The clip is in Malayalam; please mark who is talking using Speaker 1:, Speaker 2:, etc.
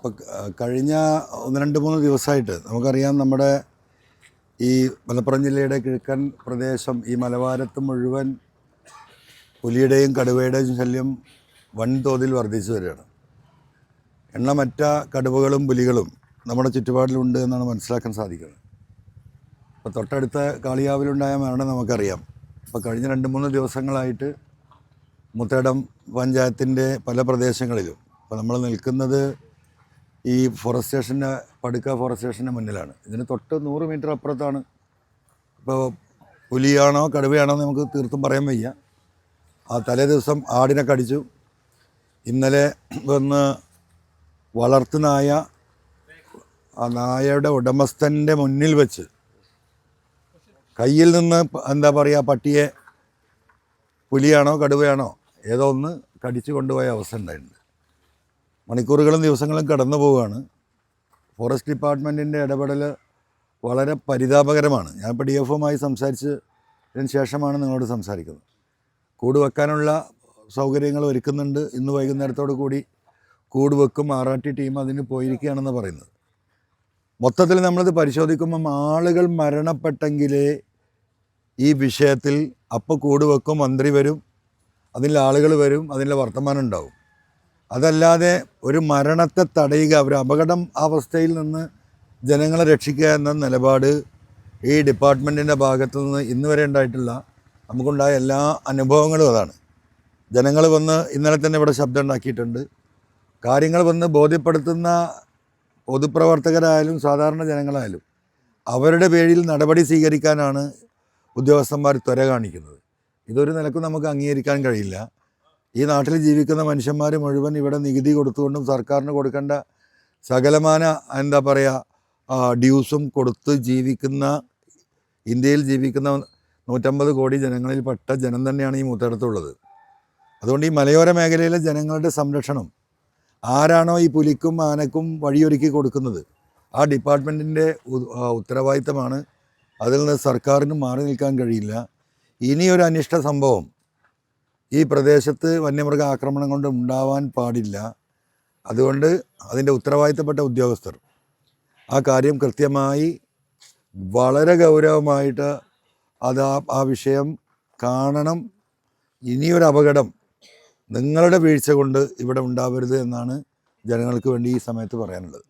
Speaker 1: ഇപ്പോൾ കഴിഞ്ഞ 1-2-3 ദിവസമായിട്ട് നമുക്കറിയാം, നമ്മുടെ ഈ മലപ്പുറം ജില്ലയുടെ കിഴക്കൻ പ്രദേശം, ഈ മലബാരത്ത് മുഴുവൻ പുലിയുടെയും കടുവയുടെയും ശല്യം വൻതോതിൽ വർദ്ധിച്ചു വരികയാണ്. എണ്ണമറ്റ കടുവകളും പുലികളും നമ്മുടെ ചുറ്റുപാടിലുണ്ട് എന്നാണ് മനസ്സിലാക്കാൻ സാധിക്കുന്നത്. ഇപ്പോൾ തൊട്ടടുത്ത കാളിയാവിലുണ്ടായ മരണം നമുക്കറിയാം. ഇപ്പോൾ കഴിഞ്ഞ 2-3 ദിവസങ്ങളായിട്ട് മുത്തേടം പഞ്ചായത്തിൻ്റെ പല പ്രദേശങ്ങളിലും, ഇപ്പോൾ നമ്മൾ നിൽക്കുന്നത് ഈ ഫോറസ്റ്റ് സ്റ്റേഷൻ്റെ പടുക്ക ഫോറസ്റ്റ് സ്റ്റേഷൻ്റെ മുന്നിലാണ്. ഇതിന് തൊട്ട് 100 മീറ്റർ അപ്പുറത്താണ്. ഇപ്പോൾ പുലിയാണോ കടുവയാണോ എന്ന് നമുക്ക് തീർത്തും പറയാൻ വയ്യ. ആ തലേ ദിവസം ആടിനെ കടിച്ചു. ഇന്നലെ വന്ന് വളർത്തുനായ, ആ നായയുടെ ഉടമസ്ഥൻ്റെ മുന്നിൽ വെച്ച് കയ്യിൽ നിന്ന് എന്താ പറയുക, പട്ടിയെ പുലിയാണോ കടുവയാണോ ഏതോ ഒന്ന് കടിച്ചു കൊണ്ടുപോയ അവസ്ഥ ഉണ്ടായിട്ടുണ്ട്. മണിക്കൂറുകളും ദിവസങ്ങളും കടന്നു പോവുകയാണ്. ഫോറസ്റ്റ് ഡിപ്പാർട്ട്മെൻറ്റിൻ്റെ ഇടപെടൽ വളരെ പരിതാപകരമാണ്. ഞാനിപ്പോൾ DFOയുമായി സംസാരിച്ചതിന് ശേഷമാണ് നിങ്ങളോട് സംസാരിക്കുന്നത്. കൂട് വെക്കാനുള്ള സൗകര്യങ്ങൾ ഒരുക്കുന്നുണ്ട്. ഇന്ന് വൈകുന്നേരത്തോടു കൂടി കൂട് വെക്കും. RRT ടീം അതിന് പോയിരിക്കുകയാണെന്ന് പറയുന്നത്. മൊത്തത്തിൽ നമ്മളിത് പരിശോധിക്കുമ്പം ആളുകൾ മരണപ്പെട്ടെങ്കിലേ ഈ വിഷയത്തിൽ അപ്പോൾ കൂട് വെക്കും, മന്ത്രി വരും, അതിൽ ആളുകൾ വരും, അതിൻ്റെ വർത്തമാനം ഉണ്ടാവും. അതല്ലാതെ ഒരു മരണത്തെ തടയുക, ഒരു അപകടം അവസ്ഥയിൽ നിന്ന് ജനങ്ങളെ രക്ഷിക്കുക എന്ന നിലപാട് ഈ ഡിപ്പാർട്ട്മെൻറ്റിൻ്റെ ഭാഗത്തു നിന്ന് ഇന്ന് വരെ ഉണ്ടായിട്ടില്ല. നമുക്കുണ്ടായ എല്ലാ അനുഭവങ്ങളും അതാണ്. ജനങ്ങൾ വന്ന് ഇന്നലെ തന്നെ ഇവിടെ ശബ്ദം ഉണ്ടാക്കിയിട്ടുണ്ട്. കാര്യങ്ങൾ വന്ന് ബോധ്യപ്പെടുത്തുന്ന പൊതുപ്രവർത്തകരായാലും സാധാരണ ജനങ്ങളായാലും അവരുടെ പേരിൽ നടപടി സ്വീകരിക്കാനാണ് ഉദ്യോഗസ്ഥന്മാർ ത്വര കാണിക്കുന്നത്. ഇതൊരു നിലക്കും നമുക്ക് അംഗീകരിക്കാൻ കഴിയില്ല. ഈ നാട്ടിൽ ജീവിക്കുന്ന മനുഷ്യന്മാർ മുഴുവൻ ഇവിടെ നികുതി കൊടുത്തുകൊണ്ടും സർക്കാരിന് കൊടുക്കേണ്ട സകലമാന എന്താ പറയുക ഡ്യൂസും കൊടുത്ത് ജീവിക്കുന്ന, ഇന്ത്യയിൽ ജീവിക്കുന്ന 150 കോടി ജനങ്ങളിൽ പെട്ട ജനം തന്നെയാണ് ഈ മുത്തേടത്തുള്ളത്. അതുകൊണ്ട് ഈ മലയോര മേഖലയിലെ ജനങ്ങളുടെ സംരക്ഷണം ആരാണോ ഈ പുലിക്കും ആനക്കും വഴിയൊരുക്കി കൊടുക്കുന്നത്, ആ ഡിപ്പാർട്ട്മെൻറ്റിൻ്റെ ഉത്തരവാദിത്തമാണ്. അതിൽ നിന്ന് സർക്കാരിന് മാറി നിൽക്കാൻ കഴിയില്ല. ഇനിയൊരു അനിഷ്ട സംഭവം ഈ പ്രദേശത്ത് വന്യമൃഗ ആക്രമണം കൊണ്ട് ഉണ്ടാവാൻ പാടില്ല. അതുകൊണ്ട് അതിൻ്റെ ഉത്തരവാദിത്തപ്പെട്ട ഉദ്യോഗസ്ഥർ ആ കാര്യം കൃത്യമായി വളരെ ഗൗരവമായിട്ട് ആ വിഷയം കാണണം. ഇനിയൊരു അപകടം നിങ്ങളുടെ വീഴ്ച കൊണ്ട് ഇവിടെ ഉണ്ടാവരുത് എന്നാണ് ജനങ്ങൾക്ക് വേണ്ടി ഈ സമയത്ത് പറയാനുള്ളത്.